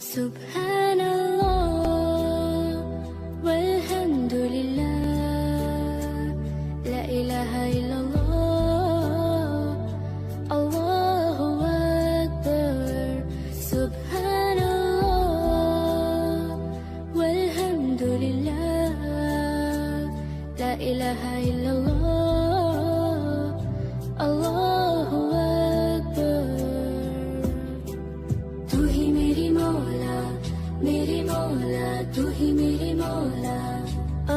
Subhanallah walhamdulillah la ilaha illallah Allahu akbar Subhanallah walhamdulillah la ilaha illallah Allahu akbar तू ही मेरी मौला तू ही मेरी मौला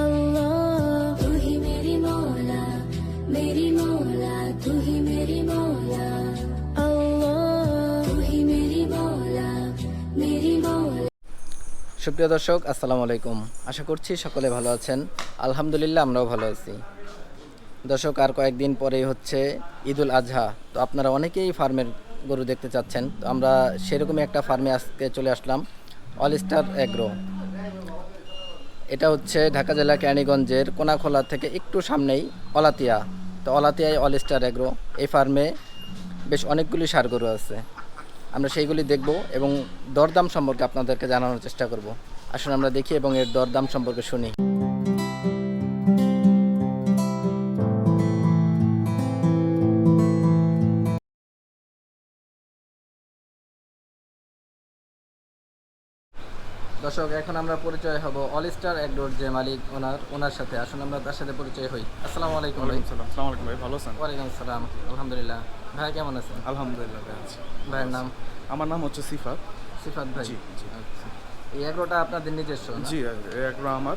अल्लाह तू ही मेरी मौला तू ही मेरी मौला अल्लाह तू ही मेरी मौला সুপ্রিয় দর্শক আসসালামু আলাইকুম। আশা করছি সকলে ভালো আছেন। আলহামদুলিল্লাহ আমরাও ভালো আছি। দর্শক আর কয়েকদিন পরেই হচ্ছে ঈদুল আজহা। তো আপনারা অনেকেই ফার্মের গরু দেখতে চাচ্ছেন। তো আমরা সেরকমই একটা ফার্মে আজকে চলে আসলাম, অল স্টার এগ্রো। এটা হচ্ছে ঢাকা জেলা কেরানীগঞ্জের কোনাখোলা থেকে একটু সামনেই অলাতিয়া। তো অলাতিয়ায় অল স্টার এগ্রো, এই ফার্মে বেশ অনেকগুলি ষাঁড় গরু আছে। আমরা সেইগুলি দেখব এবং দরদাম সম্পর্কে আপনাদেরকে জানানোর চেষ্টা করব। আসুন আমরা দেখি এবং এর দরদাম সম্পর্কে শুনি। দর্শক এখন আমরা পরিচয় হব অল স্টার এগ্রোর যে মালিক ওনার সাথে। আসুন আমরা তার সাথে পরিচয় হই। আসসালামু আলাইকুম ভাই। আসসালামু আলাইকুম ভাই, ভালো আছেন? ওয়ালাইকুম আসসালাম, আলহামদুলিল্লাহ। ভাই কেমন আছেন? আলহামদুলিল্লাহ ভাই আছি। ভাইয়ের নাম? আমার নাম হচ্ছে সিফাত। সিফাত ভাই। জি জি আচ্ছা, এই এগ্রোটা আপনাদের নিজস্ব না? জি, এই অ্যাগ্রো আমার।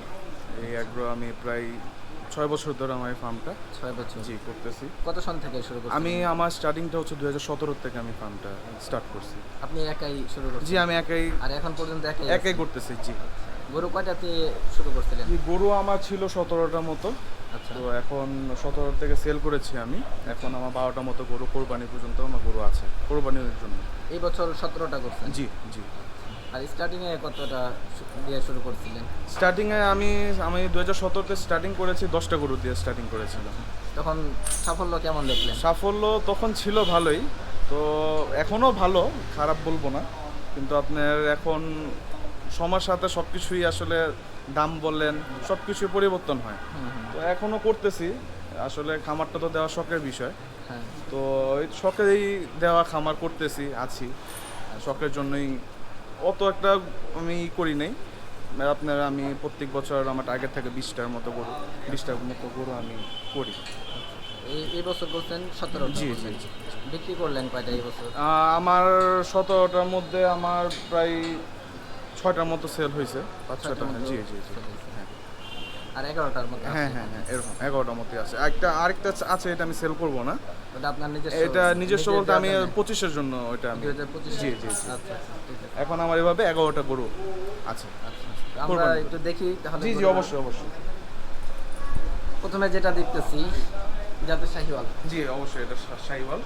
এই অ্যাগ্রো আমি প্রায় 6 বছর ধরে আমার এই ফার্মটা 6 বছর জি করতেছি। কত সন থেকে শুরু করছেন? আমার স্টার্টিংটা হচ্ছে 2017 থেকে আমি ফার্মটা স্টার্ট করছি। আপনি একাই শুরু করছেন? জি, আমি একাই আর এখন পর্যন্ত একাই আছেন? করতেছি। জি। গরু কয়টাতে শুরু করছিলেন? এই গরু আমার ছিল 17টার মতো। আচ্ছা, তো এখন 17 থেকে সেল করেছি আমি। এখন আমার 12টার মতো গরু কোরবানি পর্যন্ত আমার গরু আছে কোরবানির জন্য। এই বছর 17টা করছেন? জি জি। আর স্টার্টিং এ কতটা দিয়ে শুরু করছিলেন? স্টার্টিংয়ে আমি 2017তে স্টার্টিং করেছি, 10টা গরু দিয়ে স্টার্টিং করেছিলাম। তখন সাফল্য কেমন দেখলেন? সাফল্য তখন ছিল ভালোই, তো এখনও ভালো, খারাপ বলবো না। কিন্তু আপনার এখন সময়ের সাথে সব কিছুই আসলে দাম বললেন সব কিছুই পরিবর্তন হয়। তো এখনও করতেছি, আসলে খামারটা তো দেওয়া শখের বিষয়। হ্যাঁ, তো ওই শখেরই দেওয়া খামার করতেছি আছি, শখের জন্যই। অত একটা আমি করি নাই আপনার। আমি প্রত্যেক বছর আমার টার্গেট থাকে 20টার মতো গরু আমি করি। এই বছর করছেন 17টা? জি জি জি। বিক্রি করলেন কয়টা এই বছর? আমার 17টার মধ্যে আমার প্রায় 6টার মতো সেল হয়েছে, 5-6টা। জি জি জি। আর 11টার মতো? হ্যাঁ হ্যাঁ হ্যাঁ, এরকম 11টার মতো আছে। আরেকটা আছে, এটা আমি সেল করব না। ওটা আপনার নিজস্ব? এটা নিজস্ব বলতে আমি 25-এর জন্য ওইটা আমি। 2025? জি জি জি। আচ্ছা আচ্ছা, ঠিক আছে। এখন আমার এভাবে 11টা গরু আছে। আচ্ছা, আমরা একটু দেখি তাহলে। জি জি, অবশ্যই অবশ্যই। প্রথমে যেটা দেখতেছি যাতে শাহিওয়াল। জি অবশ্যই, এটা শাহিওয়াল।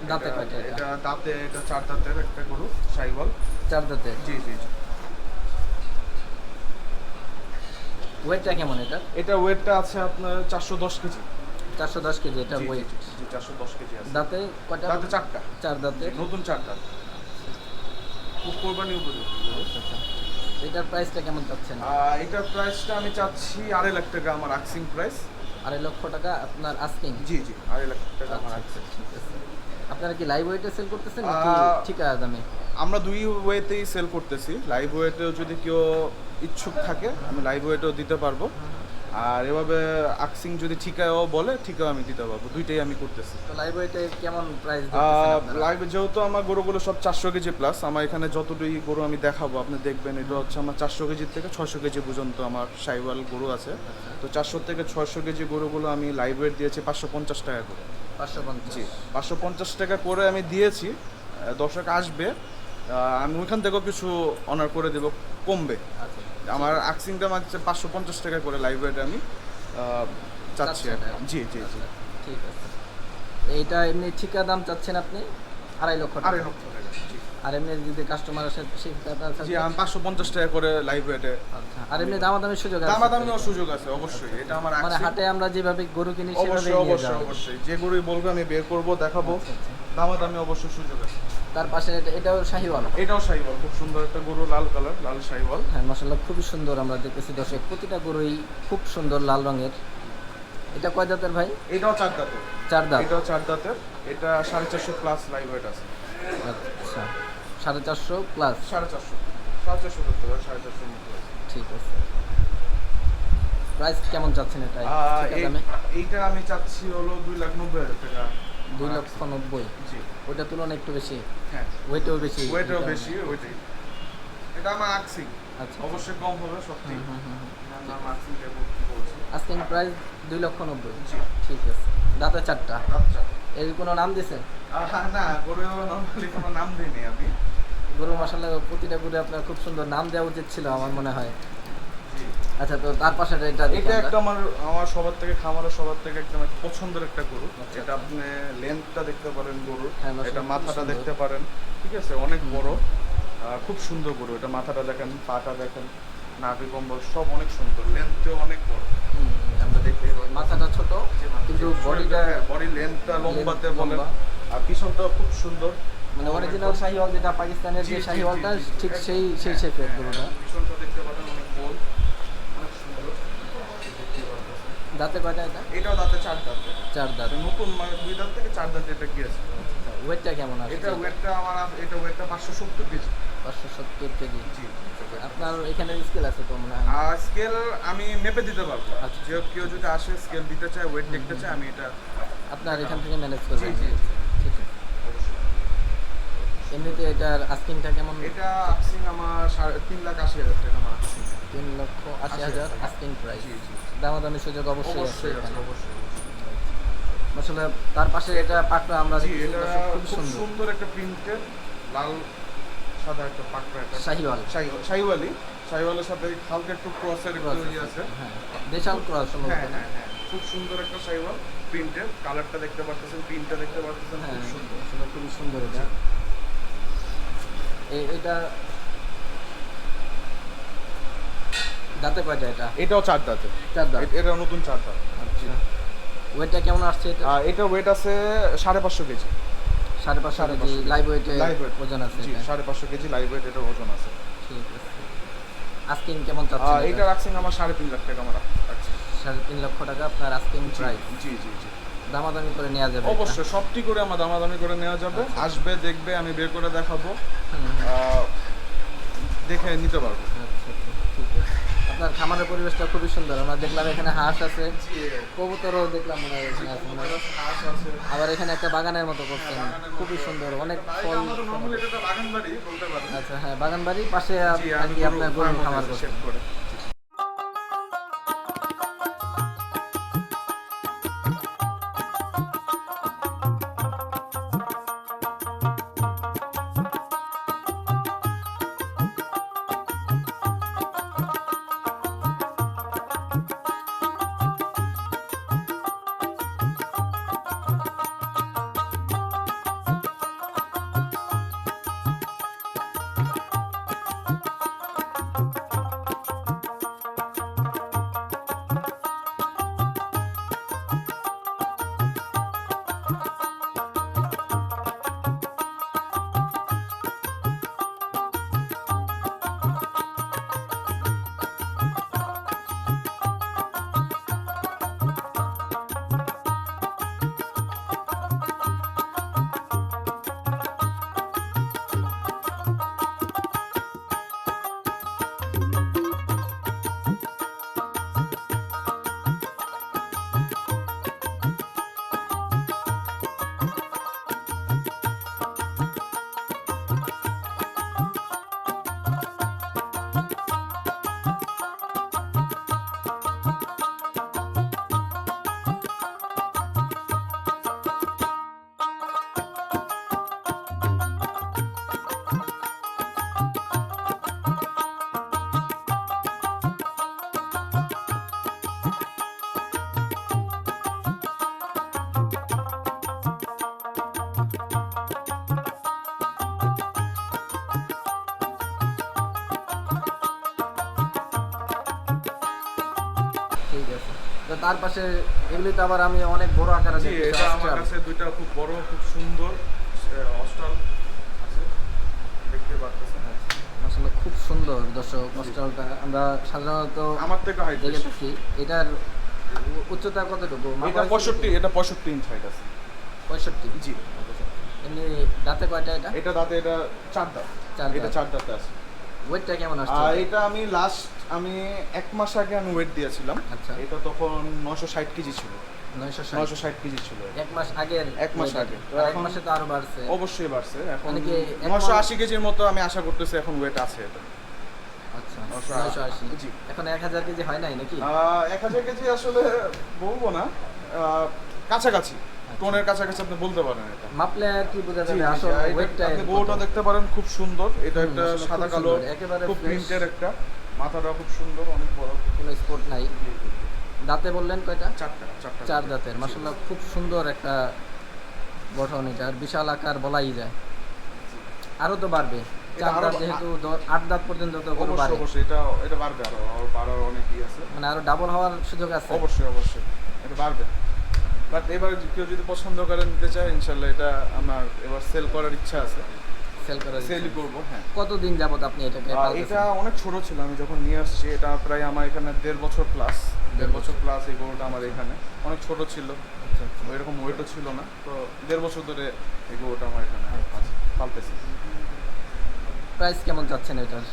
দাঁতে কয়টা? এটা দাঁতে, এটা 4 দাঁতের একটা গরু, শাহিওয়াল। 4 দাঁতে? জি জি জি। ওয়েটটা কেমন এটা? এটা ওয়েটটা আছে আপনার 410 কেজি। 410 কেজি এটা জি, ওয়েট? জি 410 কেজি আছে। দাঁতে কয়টা? দাঁতে 4টা। 4 দাঁতে? নতুন 4টা। খুব কোরবানি উপযোগী। আচ্ছা, এটার প্রাইসটা কেমন চাচ্ছেন? এটার প্রাইসটা আমি চাচ্ছি 2.5 লাখ টাকা, আমার আস্কিং প্রাইস। 2.5 লক্ষ টাকা আপনার আস্কিং? জি জি, 2.5 লাখ টাকা আমার আচ্ছা, আস্কিং। ঠিক আছে। আপনারা কি লাইভ ওয়েটে সেল করতেছেন নাকি ঠিকা দামে? আমরা দুই ওয়েতেই সেল করতেছি। লাইভ ওয়েটেও যদি কেউ ইচ্ছুক থাকে আমি লাইভ ওয়েটেও দিতে পারবো, আর এভাবে আক্সিং যদি ঠিকাও বলে ঠিকাও আমি দিতে পারবো, দুইটাই আমি করতেছি। তো লাইভ ওয়েটে কেমন প্রাইস দিচ্ছেন আপনারা? লাইভ যেহেতু আমার গরুগুলো সব 400 কেজি প্লাস, আমার এখানে যতটুকু গরু আমি দেখাবো আপনি দেখবেন, এটা হচ্ছে আমার 400 কেজির থেকে 600 কেজি পর্যন্ত আমার শাহিওয়াল গরু আছে। তো 400 থেকে 600 কেজি গরুগুলো আমি লাইভ ওয়েট দিয়েছি 550 টাকা করে। 550? জি, 550 টাকা করে আমি দিয়েছি। দর্শক আসবে, আমি ওইখান থেকেও কিছু অনার করে দেবো, কমবে। আচ্ছা, আমার আক্সিংটা হচ্ছে 550 টাকা করে লাইভ ওয়েট আমি চাচ্ছি। জি জি জি, ঠিক আছে। এইটা এমনি ঠিকা দাম চাচ্ছেন আপনি 2.5 লক্ষ টাকা? 2.5 লক্ষ টাকা। জি। আর এমনি যদি কাস্টমার আসে সেটা? জি, আমি 550 টাকা করে লাইভ ওয়েটে। আচ্ছা, আর এমনি দামাদামির সুযোগ আছে? দামাদামিও সুযোগ আছে অবশ্যই। এটা আমার মানে হাটে আমরা যেভাবে গরু কিনি সেভাবে অবশ্যই নিয়ে অবশ্যই যাওয়া? অবশ্যই, যে গরুই বলবে আমি বের করব, দেখাবো। আচ্ছা, আচ্ছা। দামাদামি অবশ্যই সুযোগ আছে। তার পাশে এটাও শাহিওয়াল। এটাও শাহিওয়াল, খুব সুন্দর একটা গরু, লাল কালার, লাল শাহিওয়াল। হ্যাঁ মাশাআল্লাহ খুবই সুন্দর, আমরা দেখতেছি দর্শক প্রতিটা গরুই খুব সুন্দর লাল রঙের। এটা কয় দাঁতের ভাই? এটাও 4 দাঁতের। 4 দাঁত। এটাও 4 দাঁতের। এটা 450 প্লাস লাইভ ওয়েট আছে। আচ্ছা 450 প্লাস। 450 450 ধরতে পারে, 450 মতো আছে। ঠিক আছে। প্রাইস কেমন চাচ্ছেন এটা? ঠিক দামে? এইটা আমি চাচ্ছি হলো 2,90,000 টাকা। 2,90,000। জি। ওইটার তুলনায় একটু বেশি, হ্যাঁ ওয়েটও বেশি। ওয়েটও বেশি, ওইটাই। এটা আমার আকসিং, আচ্ছা অবশ্যই কম হবে সত্যি। নাম আকসিং কে বলছি। আজকে প্রাইস 2,90,000। জি। ঠিক আছে। দাঁতে 4টা। আচ্ছা। এর কোনো নাম দিয়েছেন? না, গরু নরমালি কোনো নাম দিইনি আমি। গরু মাশাআল্লাহ প্রতিটা গরু আপনার খুব সুন্দর, নাম দেওয়া উচিত ছিল আমার মনে হয়। জি। আচ্ছা তো তার পাশে এটা এটা একটা আমার সবার থেকে, খামারের সবার থেকে একদম একটা পছন্দের একটা গরু। এটা আপনি লেন্থটা দেখতে পারেন গরুর, হ্যাঁ, মাশাআল্লাহ, এটা খুব মাথাটা সুন্দর। দেখতে পারেন, ঠিক আছে, অনেক বড়, খুব সুন্দর গরু। এটা মাথাটা দেখেন, পাটা দেখেন, নাভি কম্বল সব অনেক সুন্দর, লেন্থও অনেক বড়। আমরা দেখতে মাথাটা ছোট কিন্তু বডিটা, বডি লেন্থটা লম্বাতে length বলেন, লম্বা। আর পিছনটাও খুব সুন্দর, মানে অরিজিনাল শাহিওয়াল যেটা পাকিস্তানের যে শাহিওয়ালটা ঠিক সেই শেপের গরুটা। পিছনটা দেখতে পারেন অনেক গোল, অনেক সুন্দর দেখতে পারতেছেন। দাঁতে কয়টা এটা? এটাও দাঁতে 4 দাঁতে। 4 দাঁত। নতুন মানে 2 দাঁত থেকে 4 দাঁতে এটা গিয়েছে। ওয়েটটা কেমন আছে? এটা ওয়েটটা আমার এটা ওয়েটটা 570 কেজি। 570 কেজি। জি। আপনার এখানে স্কেল আছে তো মনে হয়? আর স্কেল আমি মেপে দিতে পারবো। আচ্ছা। যে কেউ যদি আসে স্কেল দিতে চায়, ওয়েট দেখতে চায়, আমি এটা আপনার এখান থেকে ম্যানেজ করবেন? জি, জি, জি। ঠিক আছে। এমনিতে এটার আস্কিংটা কেমন? এটা আকসিং আমার 3,80,000 টাকা আমার আকসিং। 3,80,000 আস্কিং প্রাইস। জি, জি। দামাদামি সুযোগ অবশ্যই আছে অবশ্যই আছে, এখানে। অবশ্যই। আসলে তার পাশে এটা পাকড়া আমরা জি, দেখতেছি এটা দর্শক, খুব খুব সুন্দর সুন্দর একটা প্রিন্টের লাল সাদা একটা পাকড়া, এটা শাহিওয়াল। শাহিওয়ালের সাথে হালকা একটু ক্রসের একটু ইয়ে আছে। হ্যাঁ দেশাল ক্রস সম্ভবত। হ্যাঁ হ্যাঁ হ্যাঁ, খুব সুন্দর একটা শাহিওয়াল প্রিন্টের, কালারটা দেখতে পাচ্ছেন, প্রিন্টটা দেখতে পাচ্ছেন, হ্যাঁ খুব সুন্দর। আসলে খুবই সুন্দর এটা। এটা দাঁতে কয়টা এটা? এটাও 4 দাঁতে। 4 দাঁত। এটা নতুন 4 দাঁত। আচ্ছা ওয়েটটা কেমন আসছে এটা? এটা ওয়েট আছে 550 কেজি। 550 কেজি লাইভ ওয়েটে লাইভ ওয়েট ওজন আছে জি, এটা। 550 কেজি লাইভ ওয়েট এটার ওজন আছে। ঠিক আছে। আস্কিং কেমন চাচ্ছেন? এটা রাখছেন আমার 3.5 লাখ টাকা আমার রাখছি। 3.5 লক্ষ টাকা আপনার আস্কিং প্রাইস। জি জি জি। দামাদামি করে নেওয়া যাবে? অবশ্যই সবটি করে আমার দামাদামি করে নেওয়া যাবে। আসবে, দেখবে, আমি বের করে দেখাবো, দেখে নিতে পারবো। আচ্ছা ঠিক আছে। আপনার খামারের পরিবেশটা খুবই সুন্দর, আমরা দেখলাম এখানে হাঁস আছে, কবুতরও দেখলাম মনে হয় এখানে আছে মনে হয়। হাঁস আছে। আবার এখানে একটা বাগানের মতো করছেন, খুবই সুন্দর, অনেক ফল। আমাদের নরমালি এটা বাগান বাড়ি বলতে পারেন। আচ্ছা হ্যাঁ বাগান বাড়ির পাশে জি, আর আমি কি আপনার গরু ফার্ম খামার করেছি করছেন। শেড করে। ঠিক আছে। তো তার পাশে এগুলি তো আবার আমি অনেক বড় আকারে জি, দেখতেছি, এটা আমার অস্ট্রাল। কাছে দুইটা খুব বড়, খুব সুন্দর অস্ট্রাল সুন্দর দর্শক অস্ট্রালটা আমরা সাধারণত আমার থেকে হাইট দেখে থাকি। এটার উচ্চতা কতটুকু? এটা 65 ইঞ্চ হাইট আছে। 65। জি। এমনি দাঁতে কয়টা এটা? এটা দাঁতে এটা 4 দাঁত। চার এটা দাঁত। 4 দাঁতে আছে। ওয়েটটা কেমন আসছে? আর এটা আমি আমি 1 মাস আগে আমি ওয়েট দিয়েছিলাম। আচ্ছা। এটা তখন 960 কেজি ছিল। 960। 960 কেজি ছিল। 1 মাস আগের? 1 মাস weight আগে। আর 1 এখন- মাসে তো আরো বাড়ছে। অবশ্যই বাড়ছে। এখন মানে কি 980 কেজির মতো আমি আশা করতেছি এখন ওয়েট আছে এটা। আচ্ছা 980 980। জি। এখন 1000 কেজি হয় নাই নাকি? 1000 কেজি আসলে বলবো না, কাছাকাছি টোনের কাছাকাছি আপনি বলতে পারেন এটা। মাপলে আর কি বোঝা জি, যাবে জি, আসল এটা ওয়েটটা? আপনি গরুটা দেখতে পারেন, খুব সুন্দর। এটা হুম, একটা আসলে সাদা খুব কালো, সুন্দর, একেবারে খুব fresh। প্রিন্টের একটা, মাথাটা খুব সুন্দর, অনেক বড়। কোনো স্পট নাই। দাঁতে বললেন কয়টা? চারটা 4 দাঁতের। মাশাআল্লাহ খুব সুন্দর একটা গঠন, এটা আর বিশাল আকার বলাই যায়। আরো তো বাড়বে। 4 আরো দাঁত যেহেতু 8 দাঁত পর্যন্ত তো গরু বাড়ে। অবশ্যই এটা বাড়বে, আরো বাড়ার অনেক আছে। মানে আরো ডাবল হওয়ার সুযোগ আছে। অবশ্যই এটা বাড়বে। বাট এবার কেউ যদি পছন্দ করে নিতে চায়, ইনশাল্লাহ এটা আমার এবার সেল করার ইচ্ছা আছে। সেল করার সেলই ইচ্ছা। করবো, হ্যাঁ। কতদিন যাবত আপনি এটাকে এটা পালতেছেন? অনেক ছোট ছিল আমি যখন নিয়ে আসছি। এটা প্রায় আমার এখানে 1.5 বছর প্লাস। 1.5 বছর প্লাস এই গরুটা আমার এখানে অনেক ছোট ছিল। আচ্ছা আচ্ছা। এরকম ওয়েটও ছিল না। তো 1.5 বছর ধরে এই গরুটা আমার এখানে আছে, পালতেছি। প্রাইস কেমন চাচ্ছেন এটার?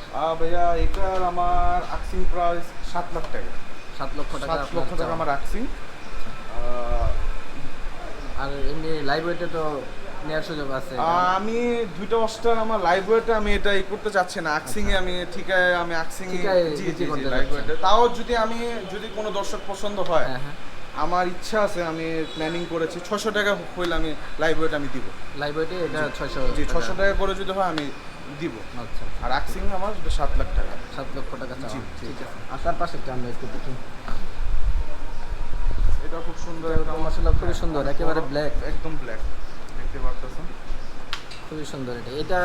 ভাইয়া এটার আমার আক্সিং প্রাইস 7 লাখ টাকা। 7 লক্ষ টাকা 7 আপনার লক্ষ টাকা চাওয়া। আমার আক্সিং। আর এমনি লাইভ ওয়েটে তো নেওয়ার সুযোগ আছে? আমি দুইটা অস্টার আমার লাইভ ওয়েটে আমি এটা করতে চাচ্ছি না। আক্সিং এ আমি আক্সিং ঠিকায় জি বিক্রি করতে লাইভ চাচ্ছেন। ওয়েটে। তাও যদি কোনো দর্শক পছন্দ হয়, হ্যাঁ হ্যাঁ। আমার ইচ্ছা আছে, আমি প্ল্যানিং করেছি 600 টাকা হইলে আমি লাইভ ওয়েট আমি দিব। লাইভ ওয়েটে এটা 600 জি 600 টাকা করে যদি হয় আমি দিব। আচ্ছা। আর আক্সিং আমার 7 লাখ টাকা। 7 লক্ষ টাকা চাওয়া। জি, জি। ঠিক আছে। আর তার পাশেরটা আমরা একটু দেখি। এটা খুব সুন্দর এটা একটা তো মাশাআল্লাহ খুবই সুন্দর, একেবারে black। একদম ব্ল্যাক দেখতে পারতেছেন। খুবই সুন্দর এটা। এটা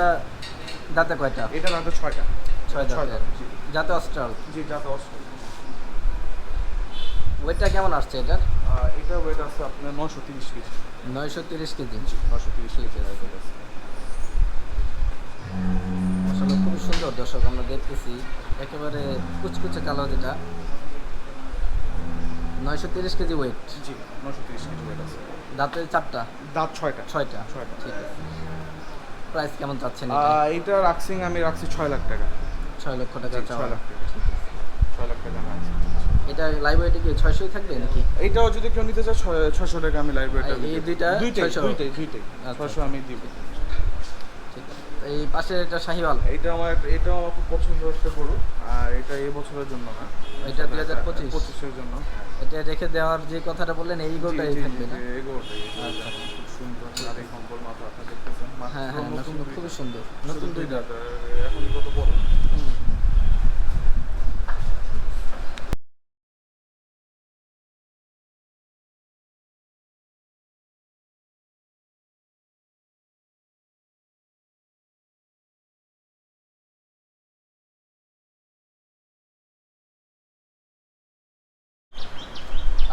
দাঁতে কয়টা? এটা রাতে 6টা। 6 দাঁতের। জি যাতে অস্ট্রাল। জি যাতে অস্ট্রেল। ওয়েটটা কেমন আসছে এটার? এটা ওয়েট আছে আপনার 930 কেজি। 930 কেজি। জি 930 কেজি weight আছে। আসলে খুবই সুন্দর দর্শক, আমরা দেখতেছি একেবারে কুচকুচে কালো যেটা। 930 কেজি ওয়েট। জি 930 কেজি ওয়েট আছে। দাঁতে 4টা? দাঁত 6টা। 6টা। 6টা। ঠিক আছে। প্রাইস কেমন চাচ্ছেন এটা? এটা রাক্সিং আমি রাখছি 6 লাখ টাকা। 6 লক্ষ টাকা 6 চাওয়া। লাখ টাকা। 6 লাখ টাকা আমি রাখছি। এটা লাইভ ওয়েটে কি 600ই থাকবে নাকি? এইটাও যদি কেউ নিতে চায় 600 টাকা আমি লাইভ ওয়েট। এই দুইটা 600? দুইটাই আচ্ছা। 600 আমি দিব। ঠিক আছে। এই পাশে এটা শাহিওয়াল। এটাও আমার খুব পছন্দের একটা গরু। আর এটা এই বছরের জন্য না, এটা 2025? 25 এর জন্য। এটা রেখে দেওয়ার যে কথাটা বললেন এই গোটাই জি, জি, থাকবে না? জি, এই গরুটাই। আচ্ছা। খুব সুন্দর আর এই কম্বল মাথা দেখতেছেন। হ্যাঁ হ্যাঁ, নতুন নতুন খুবই সুন্দর। নতুন দুই দাঁত। এখন কত বড়। হুম।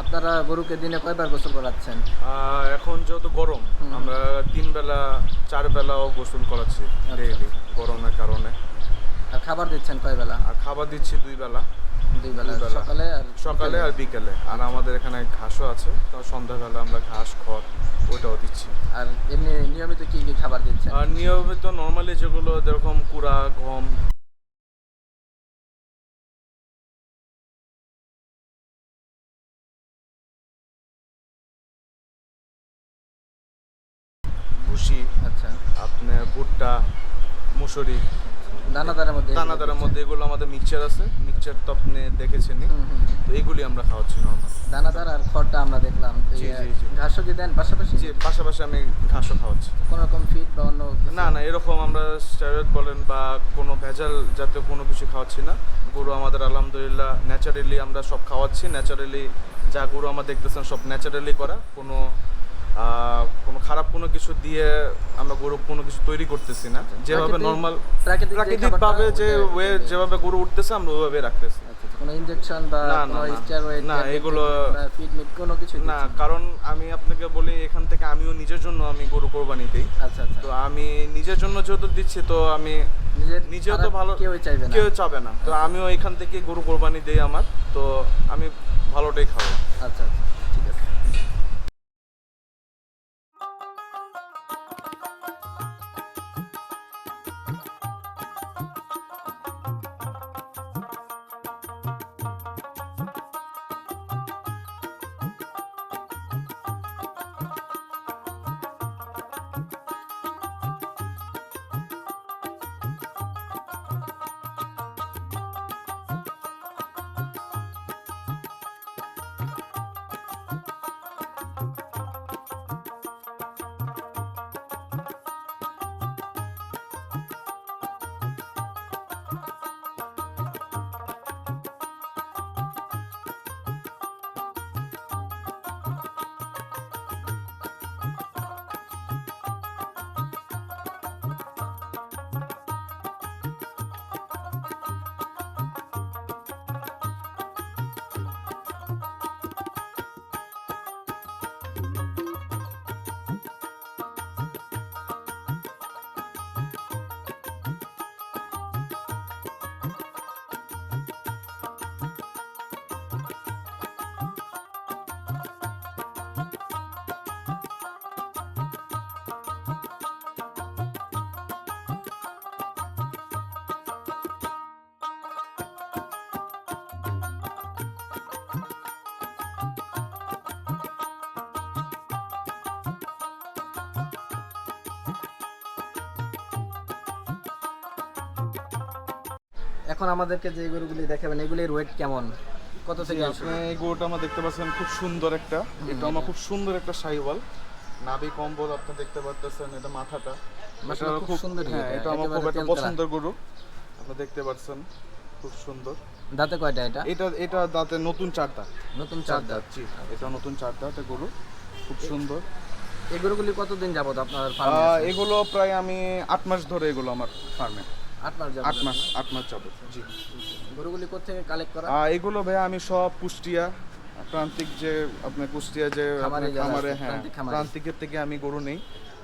আপনারা গরুকে দিনে কয়বার গোসল করাচ্ছেন? এখন যেহেতু গরম, হুম। আমরা 3 বেলা 4 বেলাও গোসল করাচ্ছি ডেইলি গরমের কারণে। আর খাবার দিচ্ছেন কয় বেলা? আর খাবার দিচ্ছি 2 বেলা, 2 বেলা, 2 বেলা। সকালে আর সকালে আর বিকেলে। আর আমাদের এখানে ঘাসও আছে, তো সন্ধ্যাবেলা আমরা ঘাস খড় ওটাও দিচ্ছি। আর এমনি নিয়মিত কি কি খাবার দিচ্ছেন? আর নিয়মিত নর্মালি যেগুলো যেরকম কুড়া, গম, ভুসি, আচ্ছা। আপনার ভুট্টা, মুসুরি, দানাদারের মধ্যে? দানাদারের মধ্যে এগুলো আমাদের মিক্সচার আছে। মিক্সচার তো আপনি দেখেছেনই। হুম হুম। তো এগুলি আমরা খাওয়াচ্ছি নর্মাল। দানাদার আর খড়টা আমরা দেখলাম। জি, জি, জি। ঘাসও কি দেন পাশাপাশি? যে পাশাপাশি আমি ঘাসও খাওয়াচ্ছি। কোনো রকম ফিড বা অন্য কিছু? না এরকম আমরা স্টেরয়েড বলেন বা কোনো ভেজাল জাতীয় কোনো কিছু খাওয়াচ্ছি না। গরু আমাদের আলহামদুলিল্লাহ ন্যাচারালি আমরা সব খাওয়াচ্ছি। ন্যাচারালি যা গরু আমরা দেখতেছেন সব ন্যাচারালি করা। কোনো খারাপ কোনো কিছু দিয়ে আমরা গরু কোনো কিছু তৈরি করতেছি না। যেভাবে নর্মাল প্রাকৃতিক প্রাকৃতিকভাবে যে ওয়ে যেভাবে গরু উঠতেছে আমরা ওইভাবে রাখতেছি। আচ্ছা, কোনো ইনজেকশন বা না, কোনো না, না। স্টেরয়েড না, এগুলো- ফিডমিট কোনো কিছু না, কারণ আমি আপনাকে বলি এখান থেকে আমিও নিজের জন্য আমি গরু কোরবানি দিই। আচ্ছা আচ্ছা, তো আমি নিজের জন্য যেহেতু দিচ্ছি, তো আমি নিজেও তো খারাপ ভালো, কেউই চাইবে না। কেউ চাবে না। তো আমিও এখান থেকে গরু কোরবানি দেই আমার, তো আমি ভালোটাই খাবো। আচ্ছা আচ্ছা, ঠিক আছে। এখন আমাদেরকে যে গরুগুলি দেখাবেন এগুলির ওয়েট কেমন, কত থেকে আপনি এই গরুটা আমার দেখতে পাচ্ছেন খুব সুন্দর একটা, এটা আমার খুব সুন্দর একটা শাহিওয়াল, নাভি কম্বল আপনি দেখতে পাচ্ছেন, এটা মাথাটা, মাশাআল্লাহ, এটা খুব সুন্দর। হ্যাঁ, এটা আমার খুব একেবারে একটা তেল পছন্দের গরু, আপনি দেখতে পাচ্ছেন খুব সুন্দর। দাঁতে কয়টা এটা? এটা দাঁতে নতুন 4 দাঁত, নতুন 4 দাঁত। জি, এটা নতুন 4 দাঁত গরু, খুব সুন্দর। এই গরুগুলি কতদিন যাবত আপনার ফার্মে? এগুলো প্রায় আমি 8 মাস ধরে এগুলো আমার ফার্মে, 8 মাস যাবত। 8 মাস যাবত, জি। গরুগুলি কোথা থেকে কালেক্ট করা? এগুলো ভাই আমি সব কুষ্টিয়া প্রান্তিক, যে আপনার কুষ্টিয়া যে খামারে আপনার যারা খামারে, আছে, হ্যাঁ, প্রান্তিক খামারে। প্রান্তিকের থেকে আমি গরু নেই।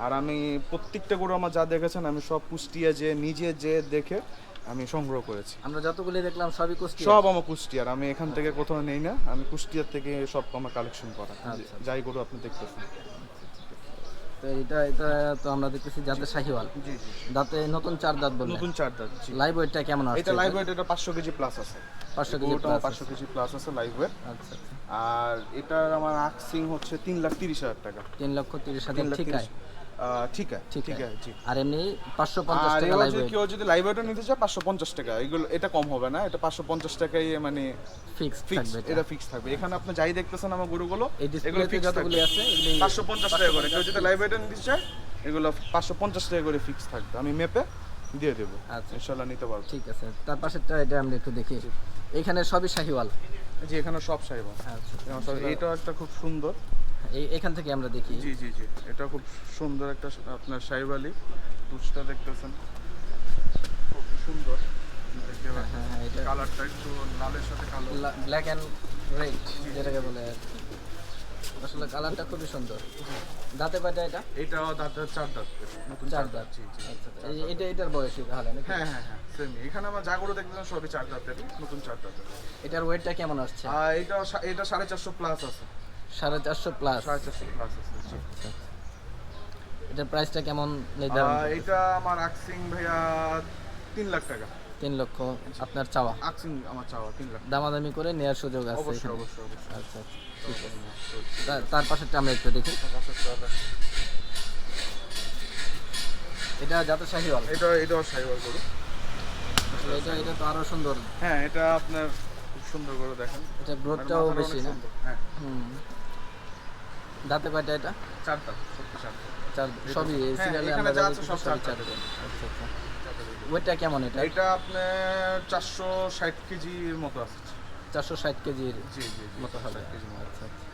আর আমি প্রত্যেকটা গরু আমার যা দেখেছেন আমি সব কুষ্টিয়া যে নিজে যে দেখে আমি সংগ্রহ করেছি। আমরা যতগুলি দেখলাম সবই কুষ্টিয়া। সব আমার কুষ্টিয়ার, আমি এখান থেকে কোথাও নেই না, আমি কুষ্টিয়ার থেকে সব আমার কালেকশন করা, আচ্ছা। যাই গরু আপনি দেখতেছেন। তো এটা তো আমরা দেখতেছি যাতে শাহিওয়াল, জি জি, দাঁতে নতুন 4 দাঁত বললেন। নতুন 4 দাঁত, জি। লাইভ ওয়েটটা কেমন আসছে? এটা লাইভ ওয়েট, এটা 500 কেজি প্লাস আছে, 500 কেজি গরুটা প্লাস। 500 কেজি প্লাস আছে লাইভ ওয়েট। আচ্ছা, আর এটার আমার আক্সিং হচ্ছে 3,30,000 টাকা। 3,30,000 ঠিক আছে। ঠিক আছে, ঠিক ঠিক আছে। আছে, জি। আর এমনি 550 আর টাকা এবার লাইভ যদি ওয়েট কেউ যদি লাইভ ওয়েটও নিতে চায় 550 টাকা, এগুলো এটা কম হবে না, এটা 550 টাকাই মানে ফিক্স ফিক্স, থাকবে এটা ফিক্স থাকবে। এখানে আপনি যাই দেখতেছেন আমার গরুগুলো, এই এগুলো ডিসপ্লেতে ফিক্স যতগুলি থাকবে আছে এগুলি 550 টাকা করে। কেউ যদি লাইভ ওয়েটও নিতে চায় এগুলো 550 টাকা করে ফিক্স থাকবে, আমি মেপে দিয়ে দেবো, আচ্ছা। ইনশাআল্লাহ নিতে পারবো। ঠিক আছে। তার পাশেরটা এটা আমরা একটু দেখি। এখানে সবই শাহিওয়াল। জি, এখানে সব সাইবা, আচ্ছা, এটাও একটা খুব সুন্দর, এখান থেকে আমরা দেখি। জি জি জি, এটা খুব সুন্দর একটা আপনার সাইবালি তুষটা দেখতেছেন, খুব সুন্দর দেখতে পাচ্ছেন। হ্যাঁ, এটা কালারটা একটু লালের সাথে কালো, ব্ল্যাক অ্যান্ড রেড যেটাকে বলে আর কি। আসলে কালারটা খুবই সুন্দর। দাঁতে কয়টা এটা? এটাও দাঁতের 4 দাঁত, নতুন 4 4 দাঁত। দাঁত, জি জি। আচ্ছা, এটার বয়সী তাহলে নাকি? হ্যাঁ হ্যাঁ হ্যাঁ, সেম। এখানে আমার যা গরু দেখতেছেন সবই 4 দাঁতেরই, নতুন 4 দাঁতের। এটার ওয়েটটা কেমন আসছে? এটা 450 প্লাস আছে, 450 প্লাস। 450 প্লাস আছে, জি। এটার প্রাইসটা কেমন নির্ধারণ করতেছেন? এটা আমার আকসিং ভাইয়া 3 লাখ টাকা। 3 লক্ষ আপনার চাওয়া? আকসিং আমার চাওয়া 3 লাখ। দামাদামি করে নেওয়ার সুযোগ আছে অবশ্যই এখানে? অবশ্যই অবশ্যই। আচ্ছা, ঠিক আছে। তার পাশেরটা আমরা একটু দেখি। এটা যাতে শাহিওয়াল। এটাও সাইবার গরু। আসলে এটা তো আরো সুন্দর। হ্যাঁ, এটা আপনার খুব সুন্দর গরু, দেখেন এটা গ্রোথটাও মাথাটা বেশি অনেক না? সুন্দর। হ্যাঁ, হুম। দাঁতে কয়টা এটা? 4 দাঁত, সত্যি 4 দাঁত। সবই হ্যাঁ, সিরিয়ালে এখানে আমরা যা যা আছে দেখি সব সবই 4 4 দাঁত। আচ্ছা আচ্ছা। ওয়েটটা কেমন এটা? এটা আপনার 460 কেজির মতো আছে। 460 কেজির জি জি জি, মতো হবে। 460 কেজির মতো। আচ্ছা আচ্ছা।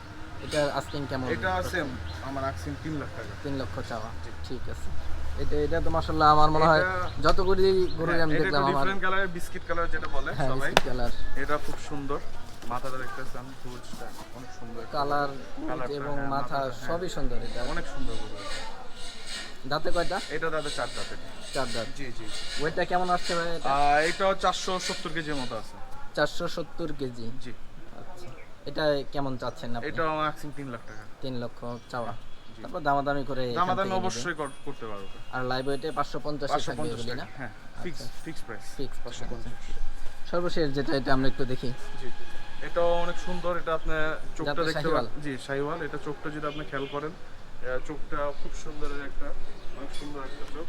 এটা আস্কিং কেমন? এটা সেম, আমার আকসিং 3 লাখ টাকা। 3 লক্ষ চাওয়া। ঠিক আছে। এটা তো মাশাআল্লাহ আমার মনে হয় এটা- যতগুলি গরু আমি এটা দেখলাম আমার ডিফারেন্ট কালারের বিস্কিট কালার যেটা বলে হ্যাঁ সবাই, কালার এটা খুব সুন্দর। মাথাটা দেখতেছেন হুজটা অনেক সুন্দর, কালার কালারটা, এবং হ্যাঁ, মাথা মাথাটা, হ্যাঁ। সবই সুন্দর। এটা অনেক সুন্দর গরু। দাঁতে কয়টা? এটা দাদা 4 দাঁতের। 4 দাঁত। জি জি। ওয়েটটা কেমন আসছে ভাই এটা? এটাও 470 কেজির মতো আছে। 470 কেজি। জি। আচ্ছা, এটা কেমন চাচ্ছেন আপনি? এটা ম্যাক্সিমাম 3 লাখ টাকা। 3 লক্ষ চাওয়া। জি। তারপর দামাদামি করে এখান দামাদামি থেকে অবশ্যই করতে পারবো। নেবেন। আর লাইভ ওয়েটে 550 থাকবে 550 এগুলি না? টাকা, হ্যাঁ, ফিক্স প্রাইস। ফিক্স 550। সর্বশেষ যেটা এটা আমরা একটু দেখি। জি। এটাও অনেক সুন্দর। এটা আপনি চোখটা জাতে দেখতে শাহিওয়াল? পারেন। জি, শাহিওয়াল। এটা চোখটা যদি আপনি খেয়াল করেন, চোখটা খুব সুন্দর একটা, অনেক সুন্দর একটা চোখ।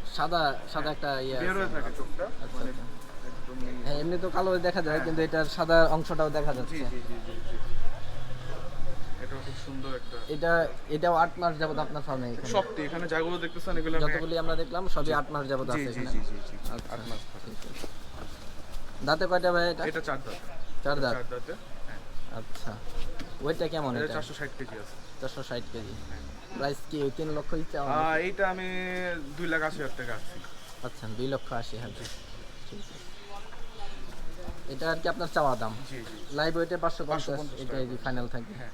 সাদা একটা ইয়ে বের হয়ে আছে। থাকে চোখটা, আচ্ছা, মানে আচ্ছা। একদমই। হ্যাঁ, এমনি তো কালো দেখা যায় কিন্তু এটার সাদা অংশটাও দেখা জি যাচ্ছে। জি জি জি জি। এটাও খুব সুন্দর একটা। এটাও 8 মাস যাবত আপনার ফার্মে এখানে? সবটি এখানে যাগুলো দেখতেছেন এগুলো আমি- যতগুলি আমরা দেখলাম সবই 8 মাস যাবত জি আছে জি এখানে। জি জি জি। আচ্ছা। 8 মাস ধরে। দাঁতে কয়টা ভাই এটা? এটা 4 দাঁত। 4 দাঁত। 4 দাঁতে। হ্যাঁ। আচ্ছা, ওয়েটটা কেমন এটা এটা? 460 কেজি আছে। 460 কেজি। প্রাইস কি 3 লক্ষ ইচ্ছা? এইটা আমি 2,80,000 টাকা আছে। আচ্ছা, 2,80,000। ঠিক আছে। এটা আর কি আপনার চাওয়া দাম? জি জি। লাইভ ওয়েটে 550 550 এটাই কি ফাইনাল থাকবে? হ্যাঁ।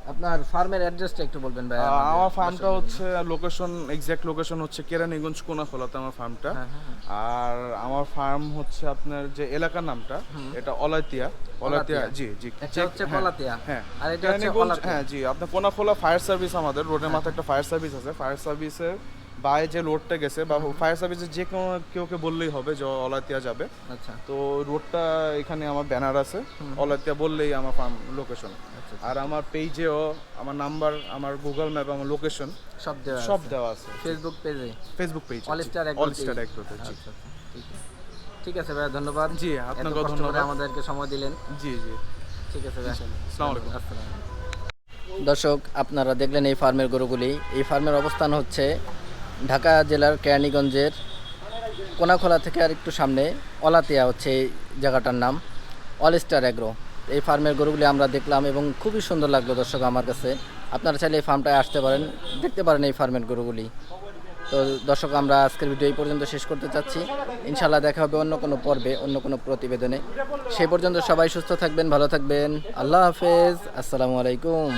আপনার ফার্মের অ্যাড্রেসটা একটু বলবেন ভাই? আমার ফার্মটা হচ্ছে লোকেশন, এক্সাক্ট লোকেশন হচ্ছে কেরানীগঞ্জ কোনাখোলাতে আমার ফার্মটা। হ্যাঁ, হ্যাঁ, আর আমার ফার্ম হচ্ছে আপনার যে এলাকার নামটা, এটা অলাতিয়া। অলাতিয়া। জি জি। একটা হচ্ছে হ্যাঁ, কলাতিয়া হ্যাঁ। আর এটা হচ্ছে কেরানীগঞ্জ, অলাতিয়া। হ্যাঁ জি। আপনার কোনাখোলা ফায়ার সার্ভিস, আমাদের রোডের মাথায় একটা ফায়ার সার্ভিস আছে। ফায়ার সার্ভিসের বাইরে যে রোডটা গেছে, বা ফায়ার সার্ভিসের যে কোনো কেউকে বললেই হবে যে অলাতিয়া যাবে। আচ্ছা তো রোডটা এখানে আমার ব্যানার আছে, অলাতিয়া বললেই আমার ফার্ম লোকেশন। আচ্ছা। আর আমার পেজেও আমার নাম্বার, আমার গুগল ম্যাপ, আমার লোকেশন সব দেওয়া সব আছে? দেওয়া আছে। ফেসবুক পেজে Facebook page All Star All Star এগ্রোতে। জি আচ্ছা, ঠিক আছে ভাই, ধন্যবাদ। জি, এত আপনাকেও কষ্ট করে ধন্যবাদ। আমাদেরকে সময় দিলেন। জি জি। ঠিক আছে ভাই, আসসালামু আলাইকুম। আসসালাম। দর্শক, আপনারা দেখলেন এই ফার্মের গরুগুলি। এই ফার্মের অবস্থান হচ্ছে ঢাকা জেলার কেরানীগঞ্জের কোনাখোলা থেকে আর একটু সামনে অলাতিয়া হচ্ছে এই জায়গাটার নাম, অল স্টার এগ্রো। এই ফার্মের গরুগুলি আমরা দেখলাম এবং খুবই সুন্দর লাগলো দর্শক আমার কাছে। আপনারা চাইলে এই ফার্মটায় আসতে পারেন, দেখতে পারেন এই ফার্মের গরুগুলি। তো দর্শক, আমরা আজকের ভিডিও এই পর্যন্ত শেষ করতে চাচ্ছি। ইনশাল্লাহ দেখা হবে অন্য কোনো পর্বে, অন্য কোনো প্রতিবেদনে। সেই পর্যন্ত সবাই সুস্থ থাকবেন, ভালো থাকবেন। আল্লাহ হাফেজ, আসসালামু আলাইকুম।